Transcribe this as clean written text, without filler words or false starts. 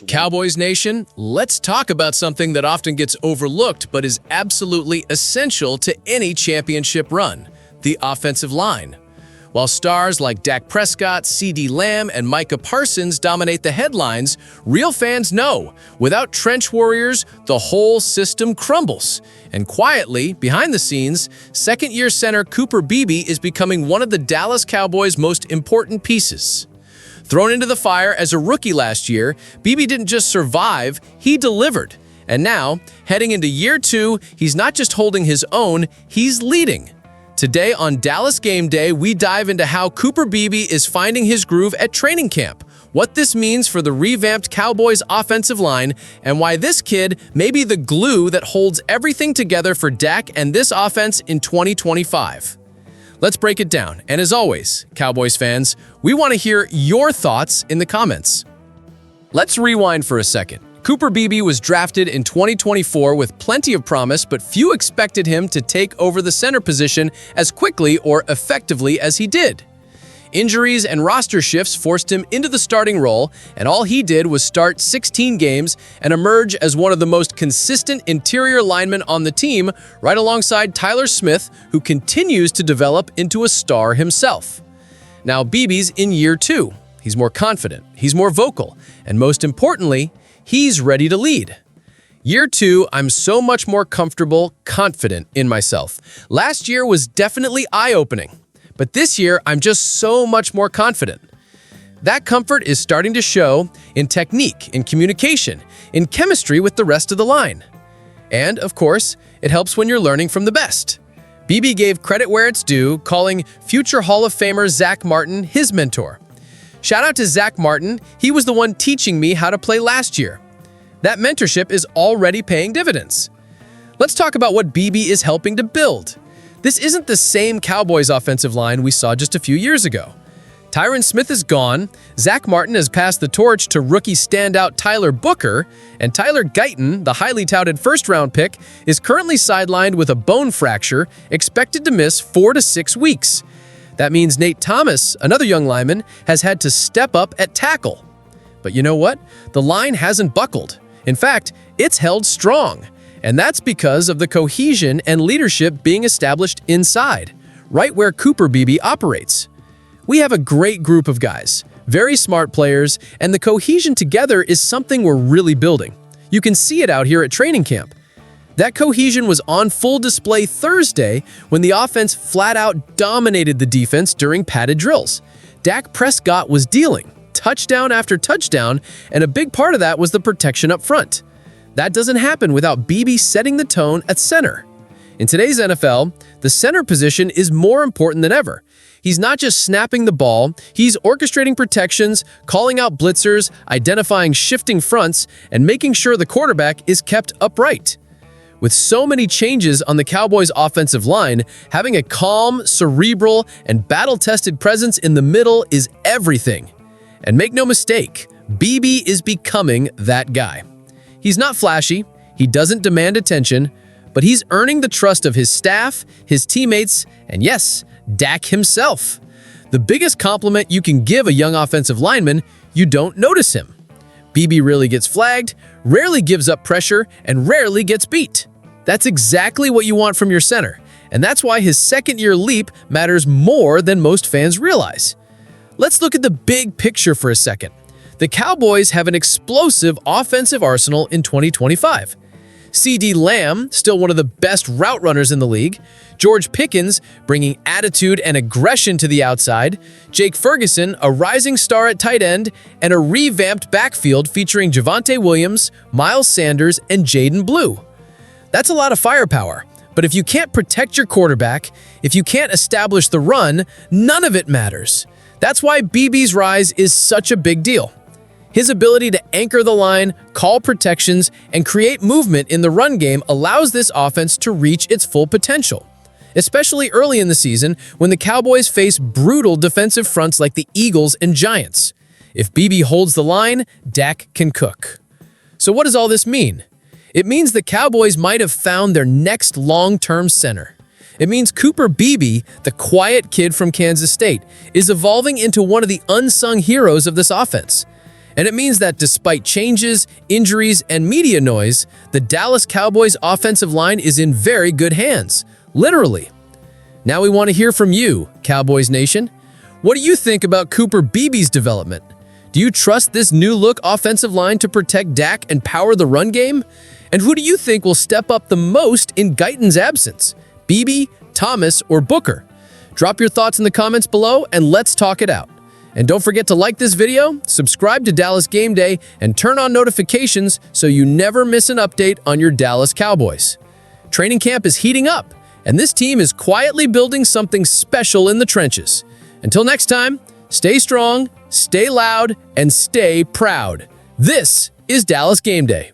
Cowboys Nation, let's talk about something that often gets overlooked but is absolutely essential to any championship run: the offensive line. While stars like Dak Prescott, CeeDee Lamb, and Micah Parsons dominate the headlines, real fans know without trench warriors, the whole system crumbles. And quietly, behind the scenes, second-year center Cooper Beebe is becoming one of the Dallas Cowboys' most important pieces. Thrown into the fire as a rookie last year, Beebe didn't just survive, he delivered. And now, heading into year 2, he's not just holding his own, he's leading. Today on Dallas Game Day, we dive into how Cooper Beebe is finding his groove at training camp, what this means for the revamped Cowboys offensive line, and why this kid may be the glue that holds everything together for Dak and this offense in 2025. Let's break it down, and as always, Cowboys fans, we want to hear your thoughts in the comments. Let's rewind for a second. Cooper Beebe was drafted in 2024 with plenty of promise, but few expected him to take over the center position as quickly or effectively as he did. Injuries and roster shifts forced him into the starting role, and all he did was start 16 games and emerge as one of the most consistent interior linemen on the team, right alongside Tyler Smith, who continues to develop into a star himself. Now, Beebe's in year 2. He's more confident, he's more vocal, and most importantly, he's ready to lead. Year 2, I'm so much more comfortable, confident in myself. Last year was definitely eye-opening, but this year I'm just so much more confident. That comfort is starting to show in technique, in communication, in chemistry with the rest of the line. And, of course, it helps when you're learning from the best. Beebe gave credit where it's due, calling future Hall of Famer Zach Martin his mentor. Shout out to Zach Martin, he was the one teaching me how to play last year. That mentorship is already paying dividends. Let's talk about what Beebe is helping to build. This isn't the same Cowboys offensive line we saw just a few years ago. Tyron Smith is gone, Zach Martin has passed the torch to rookie standout Tyler Booker, and Tyler Guyton, the highly touted first-round pick, is currently sidelined with a bone fracture, expected to miss 4 to 6 weeks. That means Nate Thomas, another young lineman, has had to step up at tackle. But you know what? The line hasn't buckled. In fact, it's held strong. And that's because of the cohesion and leadership being established inside, right where Cooper Beebe operates. We have a great group of guys, very smart players, and the cohesion together is something we're really building. You can see it out here at training camp. That cohesion was on full display Thursday when the offense flat-out dominated the defense during padded drills. Dak Prescott was dealing, touchdown after touchdown, and a big part of that was the protection up front. That doesn't happen without Beebe setting the tone at center. In today's NFL, the center position is more important than ever. He's not just snapping the ball, he's orchestrating protections, calling out blitzers, identifying shifting fronts, and making sure the quarterback is kept upright. With so many changes on the Cowboys' offensive line, having a calm, cerebral, and battle-tested presence in the middle is everything. And make no mistake, Beebe is becoming that guy. He's not flashy, he doesn't demand attention, but he's earning the trust of his staff, his teammates, and yes, Dak himself. The biggest compliment you can give a young offensive lineman, you don't notice him. Beebe rarely gets flagged, rarely gives up pressure, and rarely gets beat. That's exactly what you want from your center, and that's why his second-year leap matters more than most fans realize. Let's look at the big picture for a second. The Cowboys have an explosive offensive arsenal in 2025. CeeDee Lamb, still one of the best route runners in the league, George Pickens, bringing attitude and aggression to the outside, Jake Ferguson, a rising star at tight end, and a revamped backfield featuring Javonte Williams, Miles Sanders, and Jaden Blue. That's a lot of firepower, but if you can't protect your quarterback, if you can't establish the run, none of it matters. That's why Beebe's rise is such a big deal. His ability to anchor the line, call protections, and create movement in the run game allows this offense to reach its full potential, especially early in the season when the Cowboys face brutal defensive fronts like the Eagles and Giants. If Beebe holds the line, Dak can cook. So what does all this mean? It means the Cowboys might have found their next long-term center. It means Cooper Beebe, the quiet kid from Kansas State, is evolving into one of the unsung heroes of this offense. And it means that despite changes, injuries, and media noise, the Dallas Cowboys offensive line is in very good hands. Literally. Now we want to hear from you, Cowboys Nation. What do you think about Cooper Beebe's development? Do you trust this new-look offensive line to protect Dak and power the run game? And who do you think will step up the most in Guyton's absence? Beebe, Thomas, or Booker? Drop your thoughts in the comments below and let's talk it out. And don't forget to like this video, subscribe to Dallas Game Day, and turn on notifications so you never miss an update on your Dallas Cowboys. Training camp is heating up, and this team is quietly building something special in the trenches. Until next time, stay strong, stay loud, and stay proud. This is Dallas Game Day.